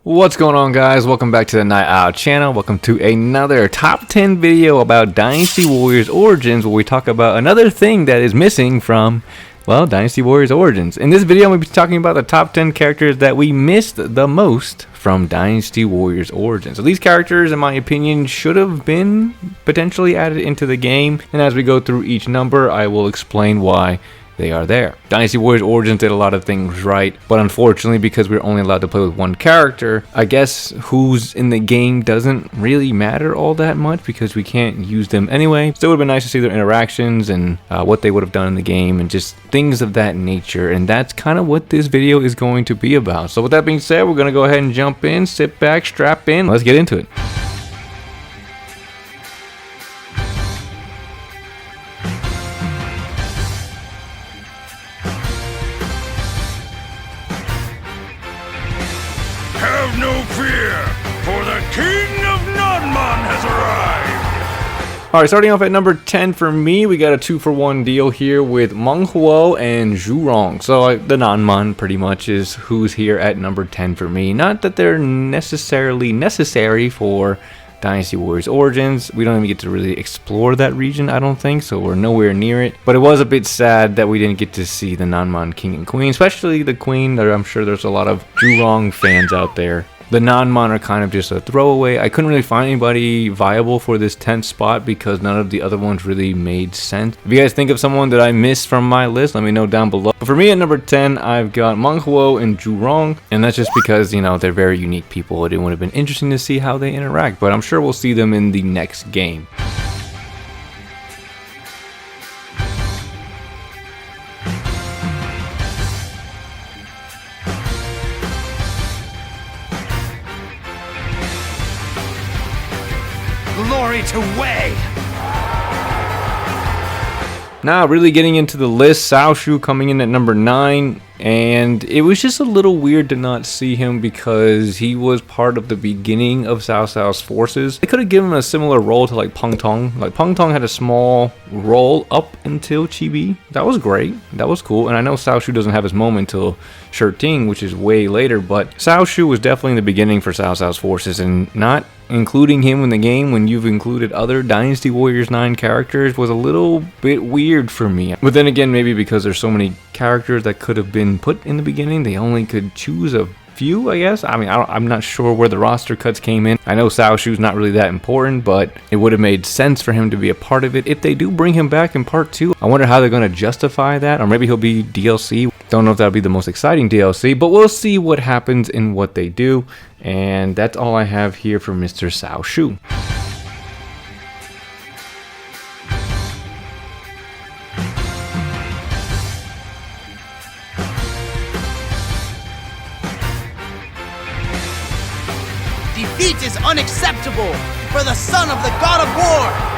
What's going on, guys? Welcome back to the Night Owl channel. Welcome to another top 10 video about Dynasty Warriors Origins, where we talk about another thing that is missing from, well, Dynasty Warriors Origins. In this video, I'm going to be talking about the top 10 characters that we missed the most from Dynasty Warriors Origins. So these characters, in my opinion, should have been potentially added into the game, and as we go through each number, I will explain why they are there. Dynasty Warriors Origins did a lot of things right, but unfortunately, because we're only allowed to play with one character, I guess who's in the game doesn't really matter all that much because we can't use them anyway. Still would have been nice to see their interactions and what they would have done in the game and just things of that nature, and that's kind of what this video is going to be about. So with that being said, we're going to go ahead and jump in, sit back, strap in, let's get into it. Have no fear, for the King of Nanman has arrived! Alright, starting off at number 10 for me, we got a 2-for-1 deal here with Meng Huo and Zhu Rong. So the Nanman pretty much is who's here at number 10 for me. Not that they're necessarily necessary for Dynasty Warriors Origins. We don't even get to really explore that region, I don't think, so we're nowhere near it. But it was a bit sad that we didn't get to see the Nanman King and Queen, especially the Queen. I'm sure there's a lot of Zhu Rong fans out there. The Nanman are kind of just a throwaway. I couldn't really find anybody viable for this 10th spot because none of the other ones really made sense. If you guys think of someone that I missed from my list, let me know down below. But for me at number 10, I've got Meng Huo and Zhu Rong, and that's just because, you know, they're very unique people. It would have been interesting to see how they interact, but I'm sure we'll see them in the next game. Glory to Wei! Now, really getting into the list, Cao Shu coming in at number 9, and it was just a little weird to not see him because he was part of the beginning of Cao Cao's forces. They could have given him a similar role to like Peng Tong. Like Peng Tong had a small role up until Chibi. That was great. That was cool. And I know Cao Shu doesn't have his moment until Shirting, which is way later, but Cao Shu was definitely in the beginning for Cao Cao's forces, and not including him in the game when you've included other Dynasty Warriors 9 characters was a little bit weird for me. But then again, maybe because there's so many characters that could have been put in the beginning, they only could choose a few, I guess. I mean, I'm not sure where the roster cuts came in. I know Cao Shu's not really that important, but it would have made sense for him to be a part of it. If they do bring him back in part 2, I wonder how they're going to justify that, or maybe he'll be DLC. Don't know if that'll be the most exciting DLC, but we'll see what happens in what they do. And that's all I have here for Mr. Cao Shu. Defeat is unacceptable for the son of the god of war!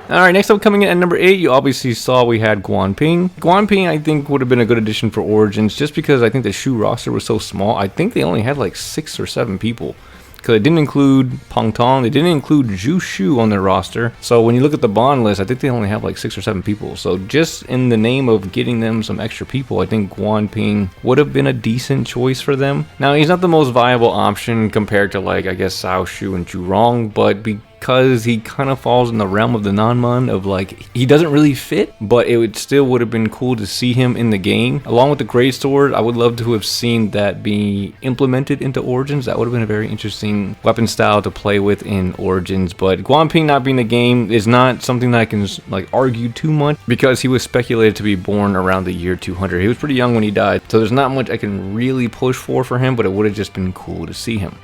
Alright, next up coming in at number 8, you obviously saw we had Guan Ping. Guan Ping, I think, would have been a good addition for Origins just because I think the Shu roster was so small. I think they only had like 6 or 7 people. Because it didn't include Peng Tong, they didn't include Zhu Shu on their roster. So when you look at the bond list, I think they only have like 6 or 7 people. So just in the name of getting them some extra people, I think Guan Ping would have been a decent choice for them. Now, he's not the most viable option compared to, like, I guess Cao Shu and Zhu Rong, but because he kind of falls in the realm of the Nanman of, like, he doesn't really fit, but it still would have been cool to see him in the game. Along with the Great Sword, I would love to have seen that be implemented into Origins. That would have been a very interesting weapon style to play with in Origins, but Guan Ping not being in the game is not something that I can, like, argue too much because he was speculated to be born around the year 200. He was pretty young when he died, so there's not much I can really push for him, but it would have just been cool to see him.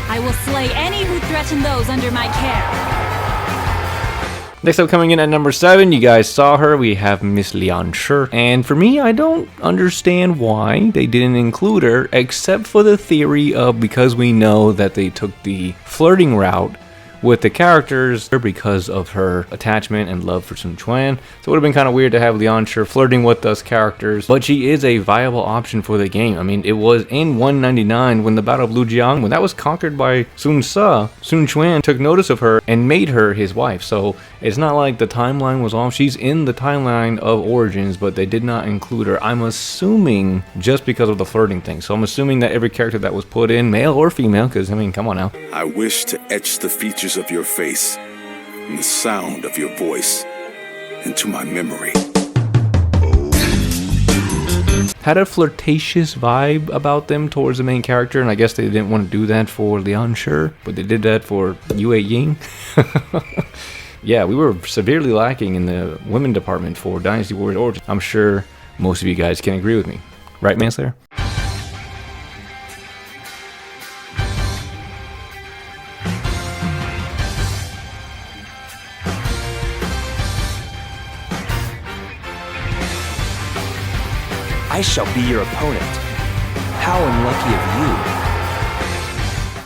I will slay any who threaten those under my care. Next up coming in at number 7, you guys saw her, we have Miss Lian Shi. And for me, I don't understand why they didn't include her, except for the theory of because we know that they took the flirting route with the characters because of her attachment and love for Sun Quan. So it would have been kind of weird to have Lian Shi flirting with those characters, but she is a viable option for the game. I mean, it was in 199 when the Battle of Lujiang, when that was conquered by Sun Ce, Sun Quan took notice of her and made her his wife. So it's not like the timeline was off. She's in the timeline of Origins, but they did not include her. I'm assuming just because of the flirting thing. So I'm assuming that every character that was put in, male or female, because I mean, come on now. I wish to etch the features of your face and the sound of your voice into my memory. Had a flirtatious vibe about them towards the main character, and I guess they didn't want to do that for Lian Shi, but they did that for Yue Ying. Yeah, we were severely lacking in the women department for Dynasty Warriors Origins. I'm sure most of you guys can agree with me. Right, Manslayer? I shall be your opponent. How unlucky of you.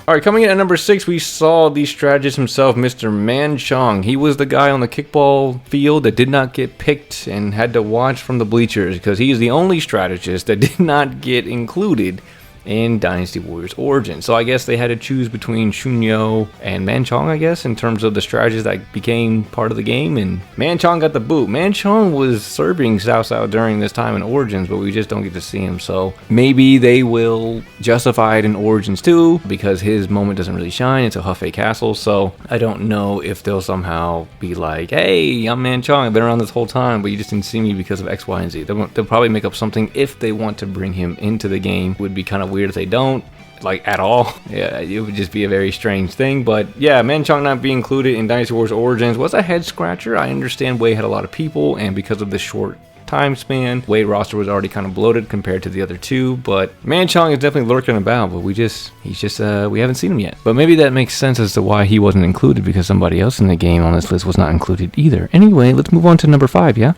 Alright, coming in at number 6, we saw the strategist himself, Mr. Man Chong. He was the guy on the kickball field that did not get picked and had to watch from the bleachers because he is the only strategist that did not get included in Dynasty Warriors Origins. So I guess they had to choose between Shunyo and Man Chong, I guess, in terms of the strategists that became part of the game, and Man Chong got the boot. Man Chong was serving Cao Cao during this time in Origins, but we just don't get to see him, so maybe they will justify it in Origins too, because his moment doesn't really shine. It's a Hefei Castle, so I don't know if they'll somehow be like, hey, I'm Man Chong, I've been around this whole time, but you just didn't see me because of X, Y, and Z. They'll probably make up something if they want to bring him into the game. It would be kind of weird if they don't, like, at all. Yeah, it would just be a very strange thing. But yeah, Man Chong not being included in Dynasty Warriors Origins was a head scratcher. I understand Wei had a lot of people, and because of the short time span, Wei roster was already kind of bloated compared to the other two, but Man Chong is definitely lurking about, but we haven't seen him yet. But maybe that makes sense as to why he wasn't included, because somebody else in the game on this list was not included either. Anyway, let's move on to number 5, yeah?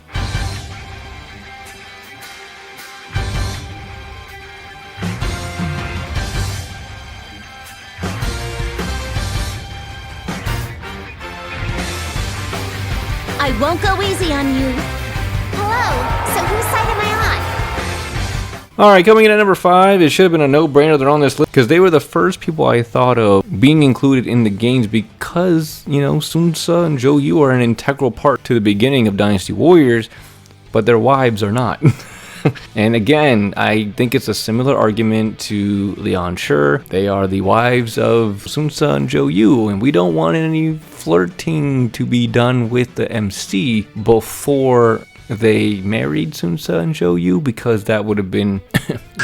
I won't go easy on you. Hello, so whose side am I on? Alright, coming in at number 5, it should have been a no-brainer they're on this list, because they were the first people I thought of being included in the games because, you know, Sun Ce and Zhou Yu are an integral part to the beginning of Dynasty Warriors, but their wives are not. And again, I think it's a similar argument to Lian Shi. They are the wives of Sun Ce and Zhou Yu, and we don't want any flirting to be done with the MC before they married Sun Ce and Zhou Yu, because that would have been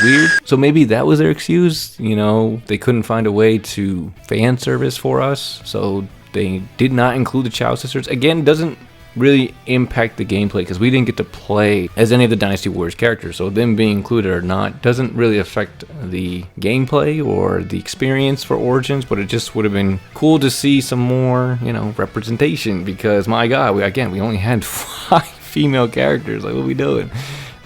weird. So maybe that was their excuse. You know, they couldn't find a way to fan service for us, so they did not include the Chao sisters. Again, doesn't really impact the gameplay because we didn't get to play as any of the Dynasty Warriors characters, so them being included or not doesn't really affect the gameplay or the experience for Origins, but it just would have been cool to see some more, you know, representation, because my god, we only had 5 female characters. Like, what are we doing?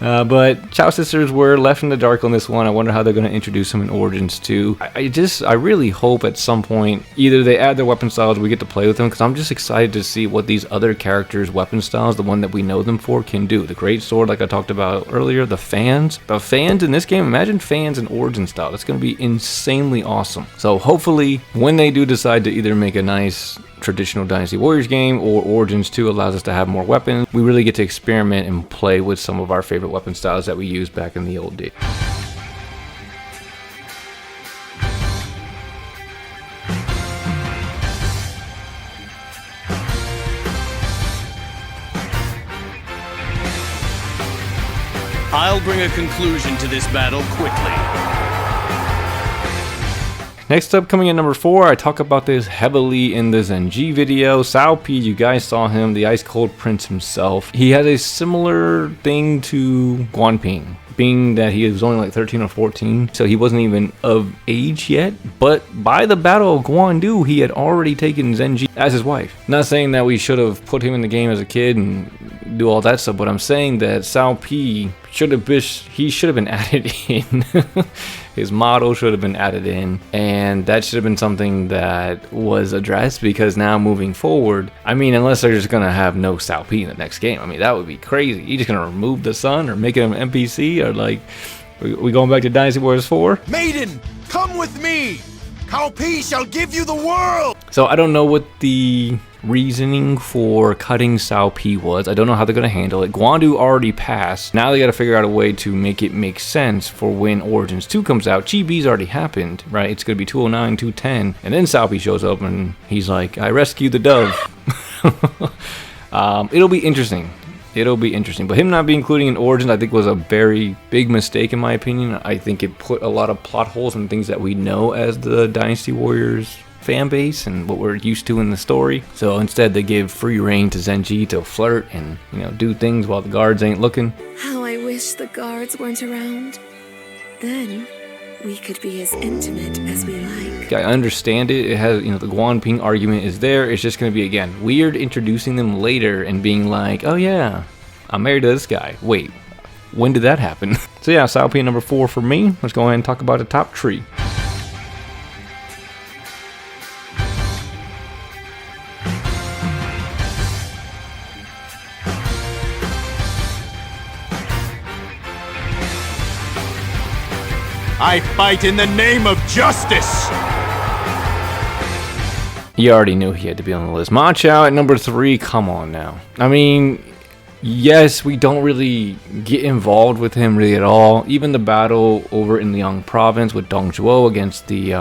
But Chao sisters were left in the dark on this one. I wonder how they're going to introduce them in Origins too. I really hope at some point either they add their weapon styles, we get to play with them, because I'm just excited to see what these other characters' weapon styles, the one that we know them for, can do. The great sword, like I talked about earlier, the fans in this game. Imagine fans in Origin style. It's going to be insanely awesome. So hopefully when they do decide to either make a nice traditional Dynasty Warriors game, or Origins 2 allows us to have more weapons, we really get to experiment and play with some of our favorite weapon styles that we used back in the old days. I'll bring a conclusion to this battle quickly. Next up, coming in number 4, I talk about this heavily in the Zenji video. Cao Pi, you guys saw him, the Ice Cold Prince himself. He has a similar thing to Guanping, being that he was only like 13 or 14, so he wasn't even of age yet. But by the Battle of Guandu, he had already taken Zenji as his wife. Not saying that we should have put him in the game as a kid and do all that stuff, but I'm saying that Cao Pi should have been added in His model should have been added in, and that should have been something that was addressed, because now moving forward, I mean, unless they're just gonna have no Sao P in the next game, I mean, that would be crazy. You just gonna remove the sun or make him an NPC, or like, we going back to Dynasty Warriors 4? Maiden, come with me! Cao Pi shall give you the world! So I don't know what the reasoning for cutting Sao P was. I don't know how they're going to handle it. Guandu already passed. Now they got to figure out a way to make it make sense for when Origins 2 comes out. Chibi's already happened, right? It's going to be 209, 210. And then Sao P shows up and he's like, I rescued the dove. It'll be interesting. It'll be interesting. But him not being included in Origins, I think, was a very big mistake in my opinion. I think it put a lot of plot holes in things that we know as the Dynasty Warriors fan base and what we're used to in the story. So instead they give free reign to Zenji to flirt and, you know, do things while the guards ain't looking. How I wish the guards weren't around. Then we could be as intimate as we like. I understand it. It has, you know, the Guan Ping argument is there. It's just going to be, again, weird introducing them later and being like, oh yeah, I'm married to this guy. Wait, when did that happen? So yeah, Sao P number 4 for me. Let's go ahead and talk about the top tree. I fight in the name of justice! You already knew he had to be on the list. Ma Chao at number 3, come on now. I mean, yes, we don't really get involved with him really at all. Even the battle over in Liang province with Dong Zhuo against the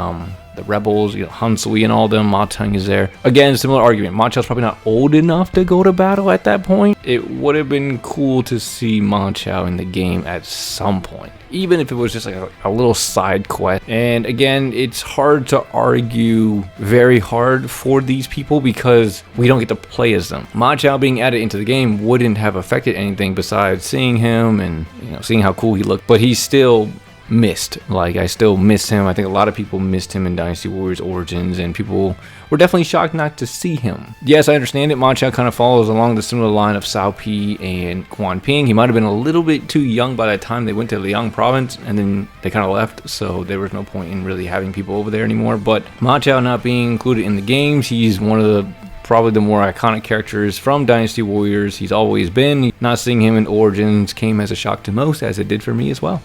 rebels, you know, Han Sui and all them, Ma Teng is there. Again, similar argument. Ma Chao's probably not old enough to go to battle at that point. It would have been cool to see Ma Chao in the game at some point, even if it was just like a little side quest. And again, it's hard to argue very hard for these people because we don't get to play as them. Ma Chao being added into the game wouldn't have affected anything besides seeing him and, you know, seeing how cool he looked, but he's still missed. Like, I still miss him. I think a lot of people missed him in Dynasty Warriors Origins, and people were definitely shocked not to see him. Yes, I understand it. Ma Chao kind of follows along the similar line of Sao P and Guan Ping. He might have been a little bit too young by the time they went to Liang province, and then they kind of left, so there was no point in really having people over there anymore. But Ma Chao not being included in the games, he's one of the probably the more iconic characters from Dynasty Warriors. He's always been. Not seeing him in Origins came as a shock to most, as it did for me as well.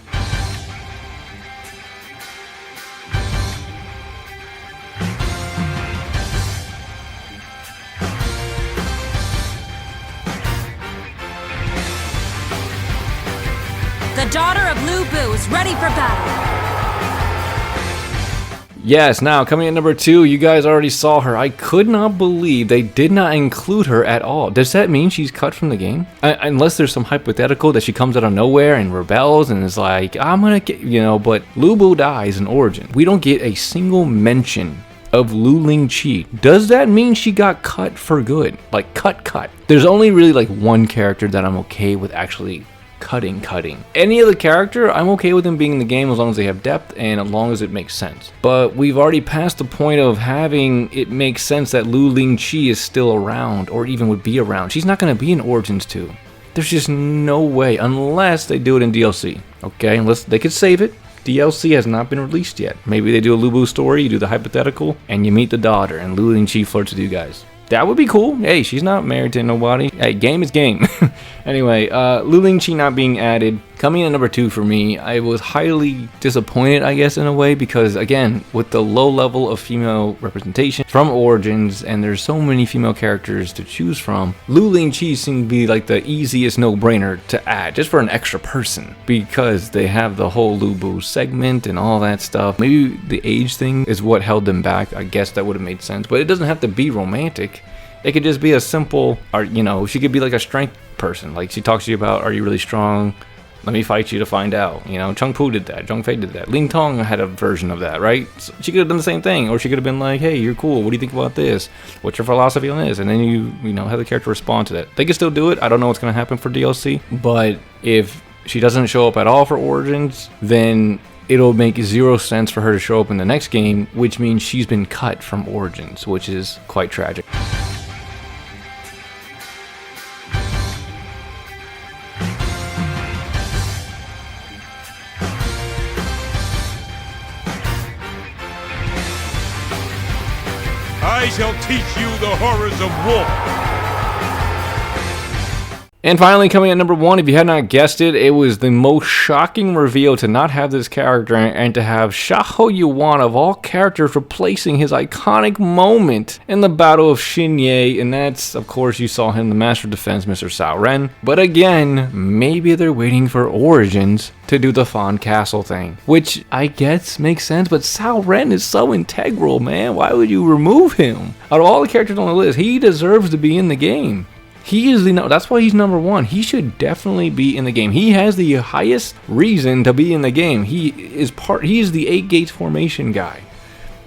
The daughter of Lu Bu is ready for battle. Yes, now coming at number 2, you guys already saw her. I could not believe they did not include her at all. Does that mean she's cut from the game? Unless there's some hypothetical that she comes out of nowhere and rebels and is like, I'm gonna get, you know, but Lu Bu dies in Origin. We don't get a single mention of Lu Lingqi. Does that mean she got cut for good? Like, cut. There's only really like one character that I'm okay with actually cutting. Any other character, I'm okay with them being in the game as long as they have depth and as long as it makes sense. But we've already passed the point of having it make sense that Lu Lingqi is still around, or even would be around. She's not going to be in Origins 2. There's just no way, unless they do it in DLC. Okay, unless they could save it. DLC has not been released yet. Maybe they do a Lu Bu story, you do the hypothetical, and you meet the daughter, and Lu Lingqi flirts with you guys. That would be cool. Hey, she's not married to nobody. Hey, game is game. Anyway, Lu Lingqi not being added. Coming in at number 2 for me, I was highly disappointed, I guess, in a way, because again, with the low level of female representation from Origins, and there's so many female characters to choose from, Lu Lingqi seemed to be like the easiest no-brainer to add, just for an extra person, because they have the whole Lu Bu segment and all that stuff. Maybe the age thing is what held them back. I guess that would have made sense, but it doesn't have to be romantic. It could just be a simple, or, you know, she could be like a strength person. Like, she talks to you about, are you really strong? Let me fight you to find out. You know, Chung Pu did that. Zhong Fei did that. Ling Tong had a version of that, right? So she could have done the same thing. Or she could have been like, hey, you're cool. What do you think about this? What's your philosophy on this? And then you know, have the character respond to that. They can still do it. I don't know what's going to happen for DLC. But if she doesn't show up at all for Origins, then it'll make 0 sense for her to show up in the next game, which means she's been cut from Origins, which is quite tragic. I shall teach you the horrors of war. And finally, coming at number 1, if you had not guessed it, it was the most shocking reveal to not have this character and to have Shaho Yuan of all characters replacing his iconic moment in the Battle of Xinye, and that's, of course, you saw him, the Master of Defense, Mr. Cao Ren. But again, maybe they're waiting for Origins to do the Fawn Castle thing, which I guess makes sense, but Cao Ren is so integral, man. Why would you remove him? Out of all the characters on the list, he deserves to be in the game. He is that's why he's number 1. He should definitely be in the game. He has the highest reason to be in the game. He is the 8 Gates formation guy.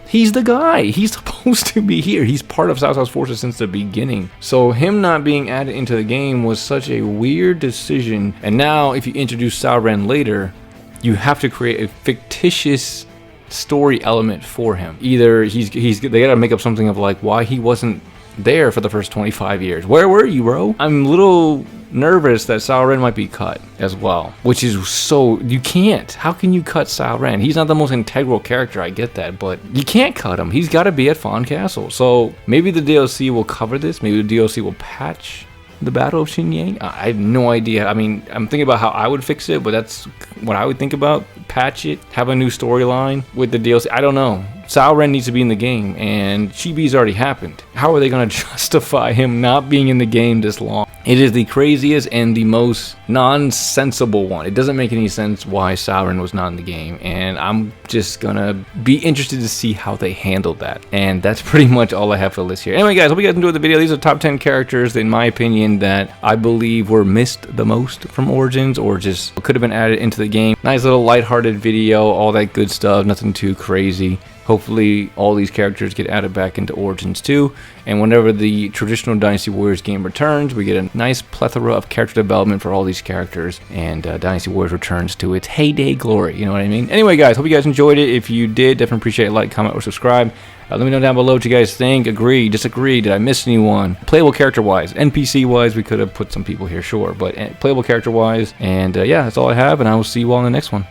He's the guy. He's supposed to be here. He's part of Cao Cao's forces since the beginning. So him not being added into the game was such a weird decision. And now if you introduce Cao Ren later, you have to create a fictitious story element for him. Either they gotta make up something of like why he wasn't there for the first 25 years. Where were you, bro? I'm a little nervous that Cao Ren might be cut as well, which is you can't. How can you cut Cao Ren? He's not the most integral character, I get that, but you can't cut him. He's got to be at Fawn Castle. So maybe the DLC will cover this. Maybe the DLC will patch the Battle of Xinye. I have no idea. I mean, I'm thinking about how I would fix it, but that's what I would think about. Patch it, have a new storyline with the DLC. I don't know. Cao Ren needs to be in the game, and Chibi's already happened. How are they going to justify him not being in the game this long? It is the craziest and the most nonsensible one. It doesn't make any sense why Cao Ren was not in the game, and I'm just going to be interested to see how they handled that. And that's pretty much all I have for the list here. Anyway, guys, hope you guys enjoyed the video. These are top 10 characters, in my opinion, that I believe were missed the most from Origins, or just could have been added into the game. Nice little lighthearted video, all that good stuff, nothing too crazy. Hopefully all these characters get added back into Origins too, and whenever the traditional Dynasty Warriors game returns, we get a nice plethora of character development for all these characters, and Dynasty Warriors returns to its heyday glory, you know what I mean? Anyway, guys, hope you guys enjoyed it. If you did, definitely appreciate a like, comment, or subscribe. Let me know down below what you guys think. Agree, disagree, did I miss anyone? Playable character-wise, NPC-wise, we could have put some people here, sure, but playable character-wise, and yeah, that's all I have, and I will see you all in the next one.